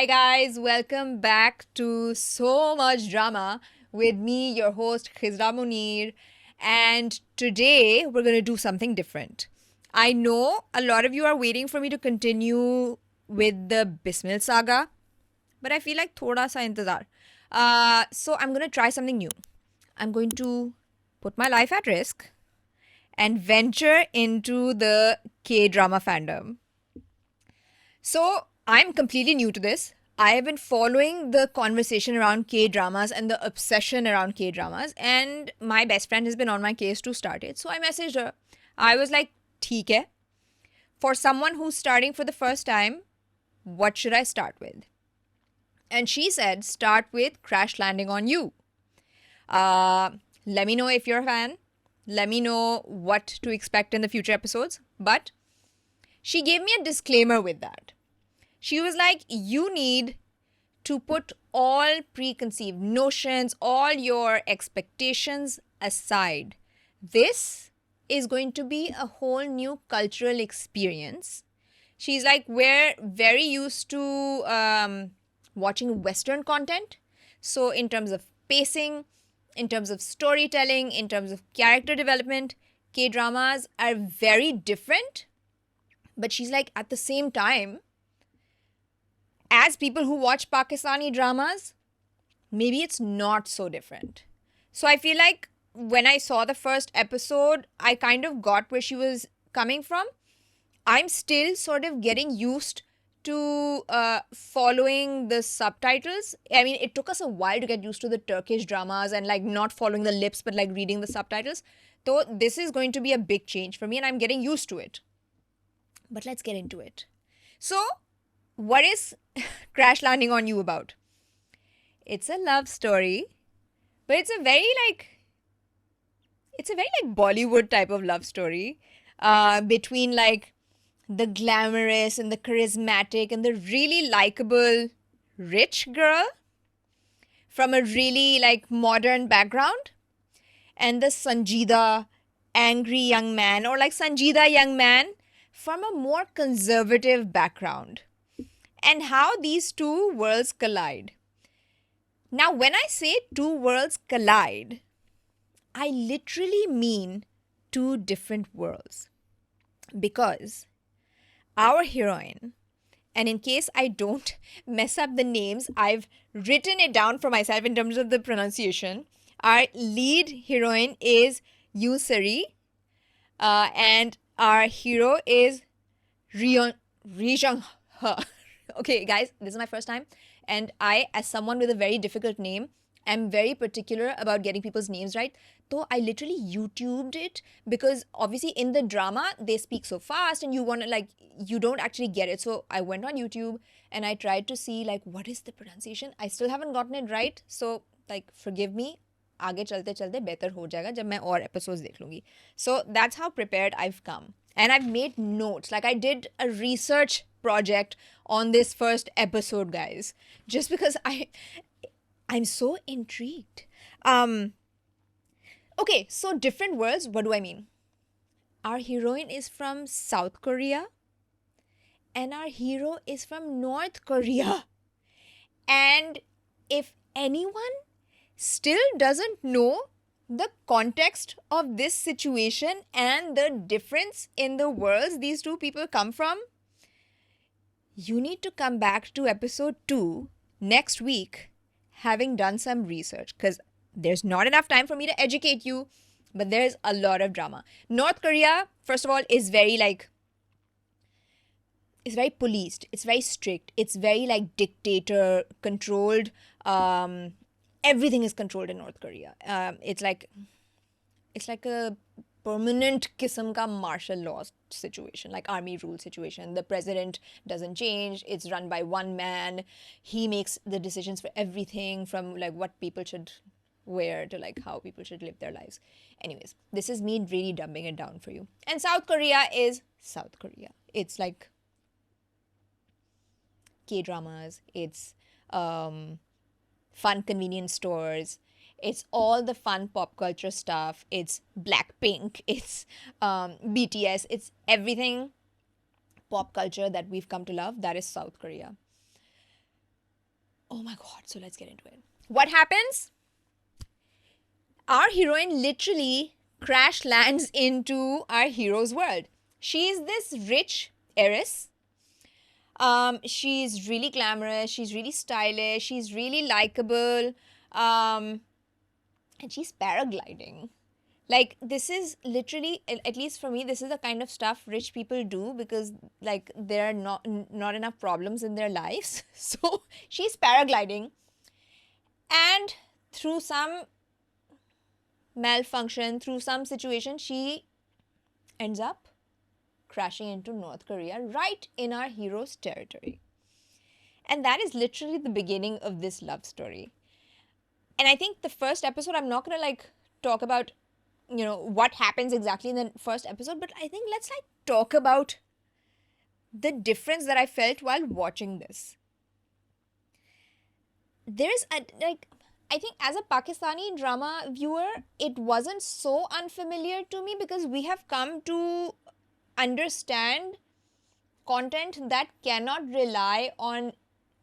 Hi guys, welcome back to So Much Drama with me, your host Khizra Munir, and today we're going to do something different. I know a lot of you are waiting for me to continue with the Bismil saga, but I feel like thoda sa intezar. So I'm going to try something new. I'm going to put my life at risk and venture into the K-drama fandom. So I'm completely new to this. I have been following the conversation around K dramas and the obsession around K dramas, and my best friend has been on my case to start it. So I messaged her. I was like, "ठीक है. For someone who's starting for the first time, what should I start with?" And she said, "Start with Crash Landing on You. Let me know if you're a fan. Let me know what to expect in the future episodes." But she gave me a disclaimer with that. She was like, you need to put all preconceived notions, all your expectations aside. This is going to be a whole new cultural experience. She's like, we're very used to watching Western content. So, in terms of pacing, in terms of storytelling, in terms of character development, K dramas are very different. But she's like, at the same time, as people who watch Pakistani dramas, maybe it's not so different. So I feel like when I saw the first episode, I kind of got where she was coming from. I'm still sort of getting used to following the subtitles. I mean, it took us a while to get used to the Turkish dramas and like not following the lips, but like reading the subtitles. So this is going to be a big change for me and I'm getting used to it. But let's get into it. So, what is Crash Landing on You about? It's a love story, but it's a very Bollywood type of love story between like the glamorous and the charismatic and the really likable rich girl from a really like modern background and the Sanjida angry young man or like Sanjida young man from a more conservative background. And how these two worlds collide. Now, when I say two worlds collide, I literally mean two different worlds. Because our heroine, and in case I don't mess up the names, I've written it down for myself in terms of the pronunciation. Our lead heroine is Yusari, and our hero is Rijang He. Okay, guys, this is my first time, and I, as someone with a very difficult name, am very particular about getting people's names right. So I literally YouTubed it because obviously in the drama they speak so fast and you want to like you don't actually get it. So I went on YouTube and I tried to see like what is the pronunciation. I still haven't gotten it right, so like forgive me. आगे चलते चलते बेहतर हो जाएगा जब मैं और episodes देख लूँगी. So that's how prepared I've come. And I've made notes. Like I did a research project on this first episode, guys. Just because I'm so intrigued. Okay, so different worlds, what do I mean? Our heroine is from South Korea and our hero is from North Korea. And if anyone still doesn't know the context of this situation and the difference in the worlds these two people come from, you need to come back to episode 2 next week having done some research because there's not enough time for me to educate you, but there's a lot of drama. North Korea, first of all, is very like, it's very policed, it's very strict, it's very like dictator controlled. Everything is controlled in North Korea. It's like a permanent kism ka martial law situation, like army rule situation. The president doesn't change. It's run by one man. He makes the decisions for everything from like what people should wear to like how people should live their lives. Anyways, this is me really dumbing it down for you. And South Korea is South Korea. It's like K-dramas. It's fun convenience stores. It's all the fun pop culture stuff. It's Blackpink. It's BTS. It's everything pop culture that we've come to love. That is South Korea. Oh my god, so let's get into it. What happens? Our heroine literally crash lands into our hero's world. She's this rich heiress. She's really glamorous, she's really stylish, she's really likable, and she's paragliding. Like, this is literally, at least for me, this is the kind of stuff rich people do because, like, there are not enough problems in their lives. So she's paragliding, and through some malfunction, through some situation, she ends up crashing into North Korea right in our hero's territory. And that is literally the beginning of this love story. And I think the first episode, I'm not gonna like talk about, what happens exactly in the first episode, but I think let's like talk about the difference that I felt while watching this. There's a like I think as a Pakistani drama viewer, it wasn't so unfamiliar to me because we have come to understand content that cannot rely on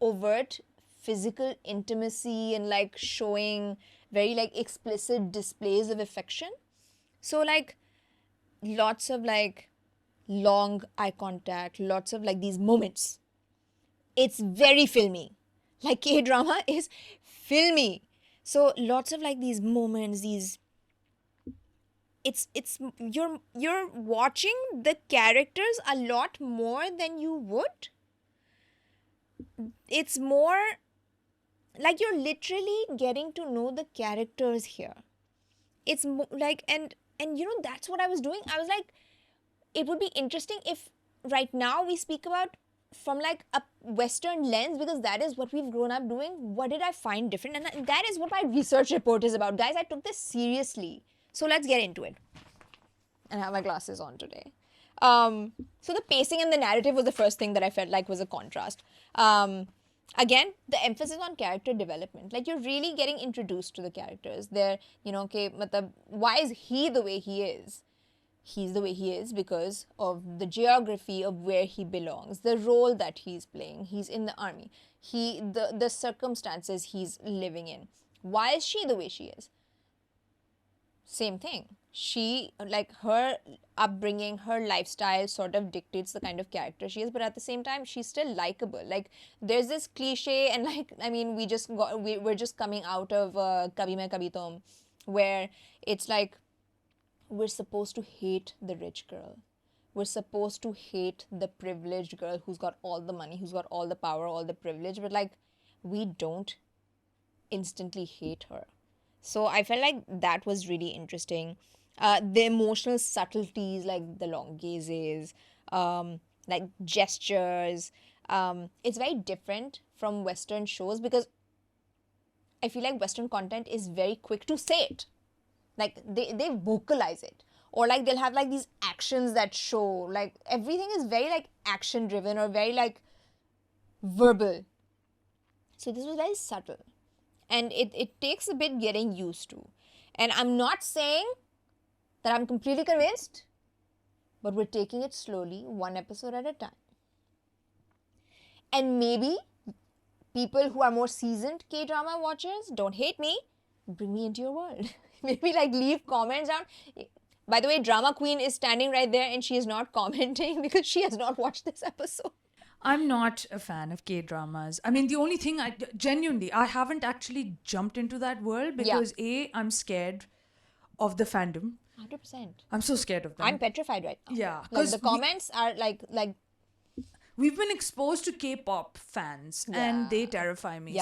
overt physical intimacy and like showing very like explicit displays of affection. So like lots of like long eye contact, lots of like these moments. It's very filmy. Like K-drama is filmy. So lots of like these moments, these it's you're watching the characters a lot more than you would. It's more like you're literally getting to know the characters here. It's like and that's what I was doing. I was like, it would be interesting if right now we speak about from like a Western lens because that is what we've grown up doing. What did I find different? And that is what my research report is about. Guys, I took this seriously. So let's get into it. And I have my glasses on today. So the pacing and the narrative was the first thing that I felt like was a contrast. Again, the emphasis on character development. Like you're really getting introduced to the characters. They're, okay, why is he the way he is? He's the way he is because of the geography of where he belongs, the role that he's playing. He's in the army. The circumstances he's living in. Why is she the way she is? Same thing. She, like, her upbringing, her lifestyle sort of dictates the kind of character she is, but at the same time she's still likable. Like, there's this cliche, and like, I mean, we're just coming out of Kabhi Main Kabhi Tum, where it's like we're supposed to hate the rich girl. We're supposed to hate the privileged girl who's got all the money, who's got all the power, all the privilege, but like, we don't instantly hate her. So I felt like that was really interesting. The emotional subtleties, like the long gazes, like gestures. It's very different from Western shows because I feel like Western content is very quick to say it. Like they vocalize it. Or like they'll have like these actions that show. Like everything is very like action driven or very like verbal. So this was very subtle. And it takes a bit getting used to. And I'm not saying that I'm completely convinced, but we're taking it slowly, one episode at a time. And maybe people who are more seasoned K-drama watchers, don't hate me, bring me into your world. Maybe like leave comments down. By the way, Drama Queen is standing right there and she is not commenting because she has not watched this episode. I'm not a fan of K-dramas. I mean, the only thing I haven't actually jumped into that world because I'm scared of the fandom. 100%. I'm so scared of them. I'm petrified right now. Yeah. Like the comments are like we've been exposed to K-pop fans and they terrify me.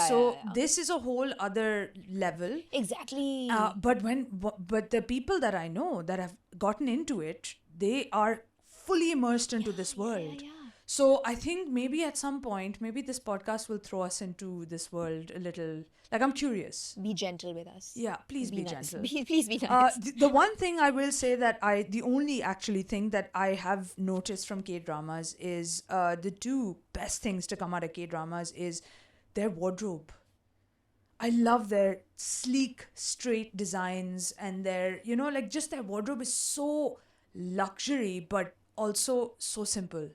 This is a whole other level. Exactly. But the people that I know that have gotten into it, they are fully immersed into this world. So I think maybe at some point, maybe this podcast will throw us into this world a little. Like, I'm curious. Be gentle with us. Yeah, please be nice. gentle. Please be nice. The one thing I will say that the only actually thing that I have noticed from K-dramas is the two best things to come out of K-dramas is their wardrobe. I love their sleek, straight designs and their, like just their wardrobe is so luxury, but also so simple.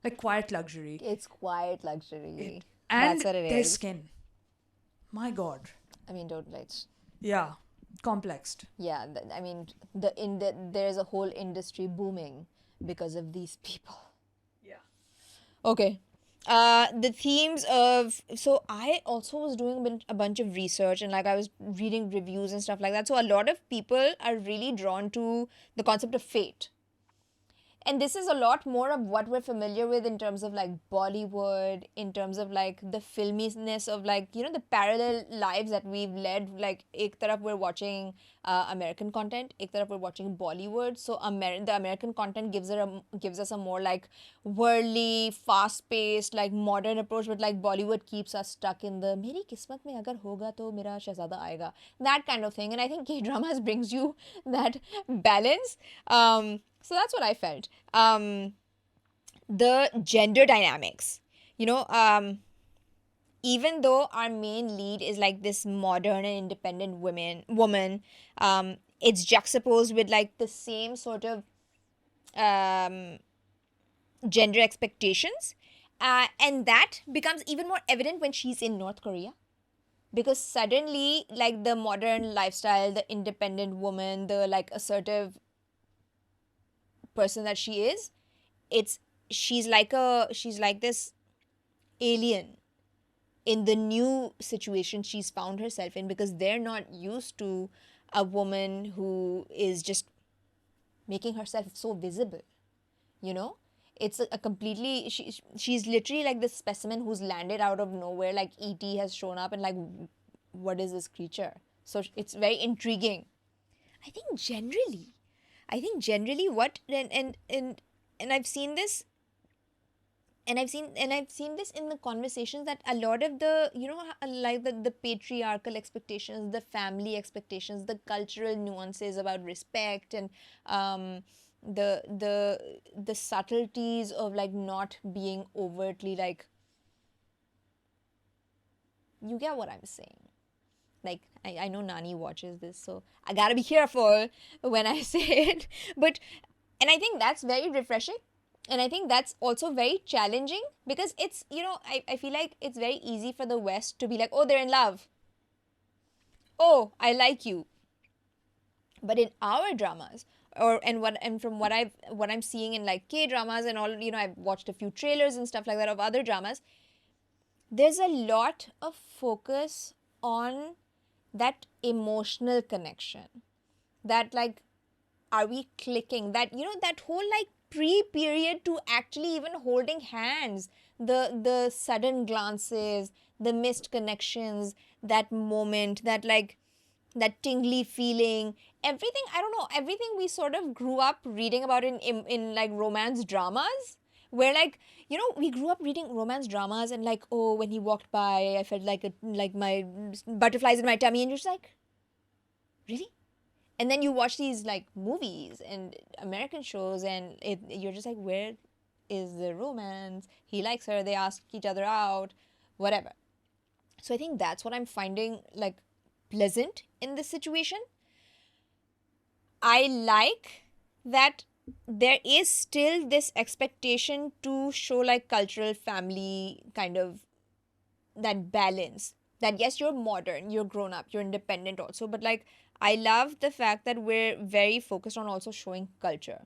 Like quiet luxury. It's quiet luxury. And that's what it their is. skin. My God. I mean, don't let's. Yeah. Complexed. Yeah, I mean, there's a whole industry booming because of these people. Yeah. Okay. The themes of, so I also was doing a bunch of research, and like I was reading reviews and stuff like that. So a lot of people are really drawn to the concept of fate. And this is a lot more of what we're familiar with in terms of like Bollywood, in terms of like the filminess of like, you know, the parallel lives that we've led. Like ek taraf we're watching American content, ek taraf we're watching Bollywood. So the American content gives us a more like worldly, fast-paced, like modern approach, but like Bollywood keeps us stuck in the meri kismat mein agar hoga to mera shehzada aayega, that kind of thing. And I think K-dramas brings you that balance. So that's what I felt. The gender dynamics, you know, even though our main lead is like this modern and independent woman, it's juxtaposed with like the same sort of um, gender expectations. And that becomes even more evident when she's in North Korea. Because suddenly, like the modern lifestyle, the independent woman, the like assertive person that she is, it's she's like this alien in the new situation she's found herself in, because they're not used to a woman who is just making herself so visible, you know. It's a completely, she's literally like this specimen who's landed out of nowhere, like ET has shown up and like, what is this creature? So it's very intriguing. I think generally, what, and I've seen this, and I've seen this in the conversations, that a lot of the, you know, like the patriarchal expectations, the family expectations, the cultural nuances about respect, and the subtleties of like not being overtly like, you get what I'm saying. Like I know Nani watches this, so I gotta be careful when I say it. But, and I think that's very refreshing. And I think that's also very challenging, because it's, you know, I feel like it's very easy for the West to be like, oh, they're in love. Oh, I like you. But in our dramas, and from what I'm seeing in like K dramas and all, you know, I've watched a few trailers and stuff like that of other dramas, there's a lot of focus on that emotional connection, that like, are we clicking, that, you know, that whole like pre-period to actually even holding hands, the sudden glances, the missed connections, that moment, that like, that tingly feeling, everything, I don't know, everything we sort of grew up reading about in like romance dramas, where like, you know, we grew up reading romance dramas and like, oh, when he walked by I felt like like my butterflies in my tummy, and you're just like, really? And then you watch these like movies and American shows, and you're just like, where is the romance? He likes her, they ask each other out, whatever. So I think that's what I'm finding like pleasant in this situation. I like that there is still this expectation to show like cultural family kind of, that balance, that yes, you're modern, you're grown up, you're independent also, but like, I love the fact that we're very focused on also showing culture.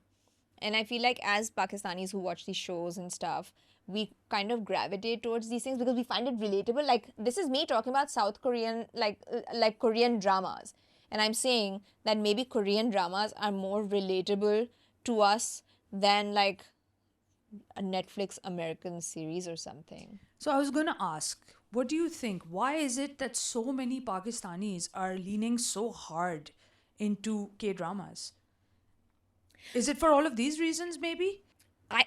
And I feel like as Pakistanis who watch these shows and stuff, we kind of gravitate towards these things because we find it relatable. Like, this is me talking about South Korean, like Korean dramas, and I'm saying that maybe Korean dramas are more relatable to us than like a Netflix American series or something. So I was going to ask, what do you think? Why is it that so many Pakistanis are leaning so hard into K dramas? Is it for all of these reasons, maybe?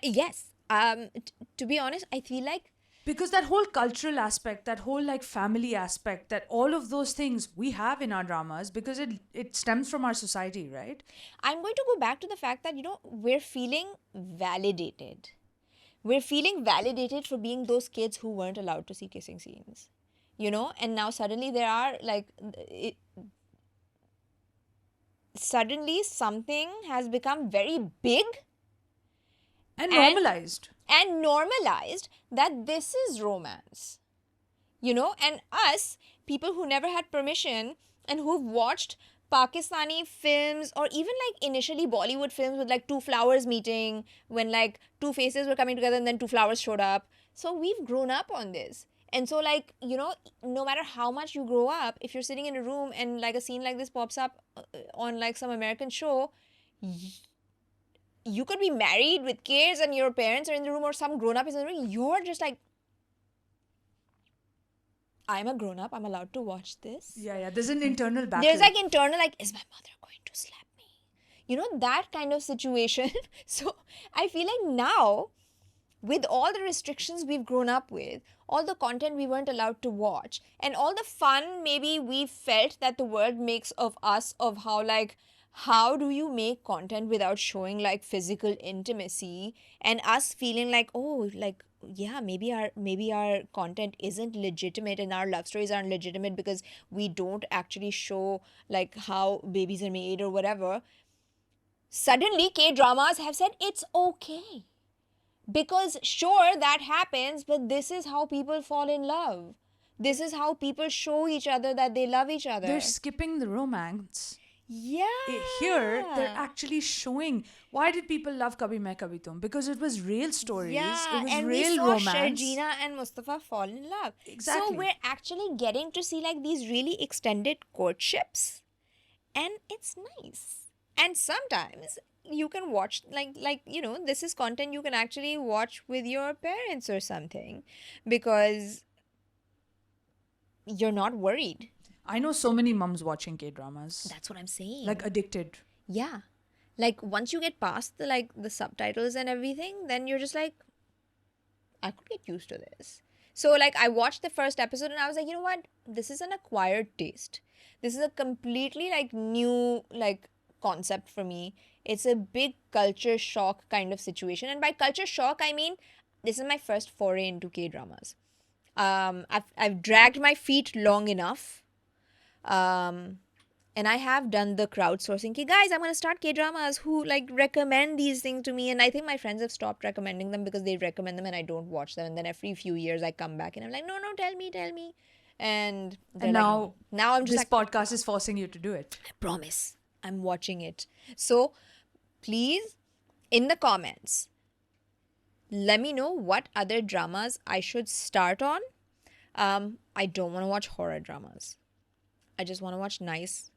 Yes. To be honest, I feel like Because that whole cultural aspect, that whole like family aspect, that all of those things we have in our dramas, because it stems from our society, right? I'm going to go back to the fact that, you know, we're feeling validated. We're feeling validated for being those kids who weren't allowed to see kissing scenes, you know, and now suddenly there are like, suddenly something has become very big And and normalized. normalized, that this is romance, you know. And us, people who never had permission and who've watched Pakistani films or even like initially Bollywood films with like two flowers meeting when like two faces were coming together and then two flowers showed up. So we've grown up on this. And so, like, no matter how much you grow up, if you're sitting in a room and like a scene like this pops up on like some American show, you could be married with kids and your parents are in the room or some grown up is in the room. You're just like, I'm a grown up. I'm allowed to watch this. Yeah. There's an internal battle. There's like internal, like, is my mother going to slap me? That kind of situation. So I feel like now, with all the restrictions we've grown up with, all the content we weren't allowed to watch, and all the fun maybe we felt that the world makes of us, of how do you make content without showing like physical intimacy, and us feeling like, oh, like, yeah, maybe our content isn't legitimate and our love stories aren't legitimate because we don't actually show like how babies are made or whatever. Suddenly K-dramas have said it's okay. Because sure, that happens, but this is how people fall in love. This is how people show each other that they love each other. They're skipping the romance. Yeah. Here, they're actually showing why did people love Kabhi Main Kabhi Tum? Because it was real stories. Yeah, it was and real we saw romance. Sharjina and Mustafa fall in love. Exactly. So we're actually getting to see like these really extended courtships, and it's nice. And sometimes you can watch this is content you can actually watch with your parents or something because you're not worried. I know so many mums watching K-dramas. That's what I'm saying. Like addicted. Yeah. Like once you get past the subtitles and everything, then you're just like, I could get used to this. So like I watched the first episode and I was like, you know what? This is an acquired taste. This is a completely like new like concept for me. It's a big culture shock kind of situation. And by culture shock, I mean this is my first foray into K-dramas. I've dragged my feet long enough. And I have done the crowdsourcing. Okay, guys, I'm going to start K-dramas. Who like recommend these things to me? And I think my friends have stopped recommending them because they recommend them and I don't watch them. And then every few years I come back and I'm like, no, tell me. And they're now I'm just this podcast is forcing you to do it. I promise I'm watching it. So please, in the comments, let me know what other dramas I should start on. I don't want to watch horror dramas. I just want to watch nice,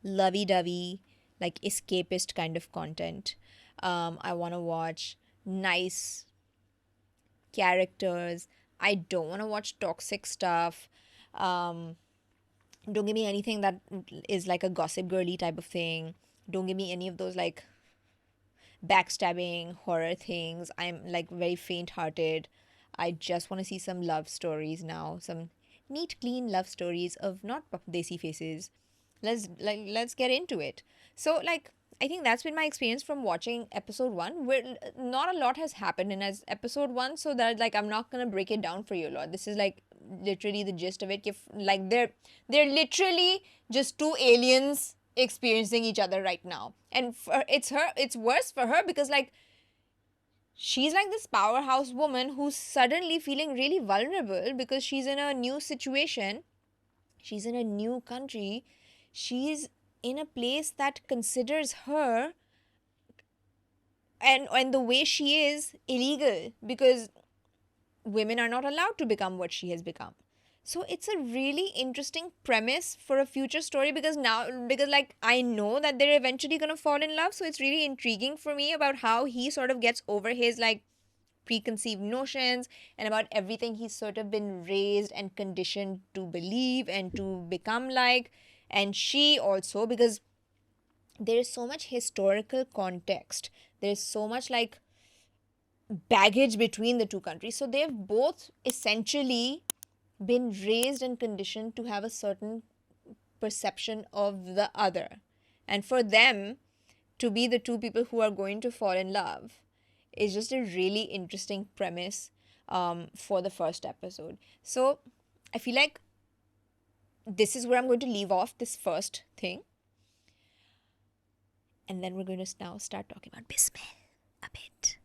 lovey-dovey, like escapist kind of content. I want to watch nice characters. I don't want to watch toxic stuff. Don't give me anything that is like a gossip girly type of thing. Don't give me any of those like backstabbing horror things. I'm like very faint-hearted. I just want to see some love stories now. Some neat, clean love stories of not desi faces. Let's get into it. So like I think that's been my experience from watching episode 1, where not a lot has happened in as episode 1, so that like I'm not gonna break it down for you a lot. This is like literally the gist of it. If like they're literally just two aliens experiencing each other right now, and it's worse for her because like she's like this powerhouse woman who's suddenly feeling really vulnerable because she's in a new situation. She's in a new country. She's in a place that considers her and the way she is illegal because women are not allowed to become what she has become. So it's a really interesting premise for a future story because like I know that they're eventually going to fall in love. So it's really intriguing for me about how he sort of gets over his like preconceived notions and about everything he's sort of been raised and conditioned to believe and to become like. And she also, because there is so much historical context, there's so much like baggage between the two countries. So they've both essentially been raised and conditioned to have a certain perception of the other. And for them to be the two people who are going to fall in love is just a really interesting premise for the first episode. So I feel like this is where I'm going to leave off this first thing. And then we're going to now start talking about Bismil a bit.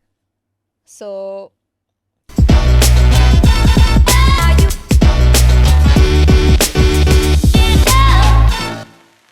So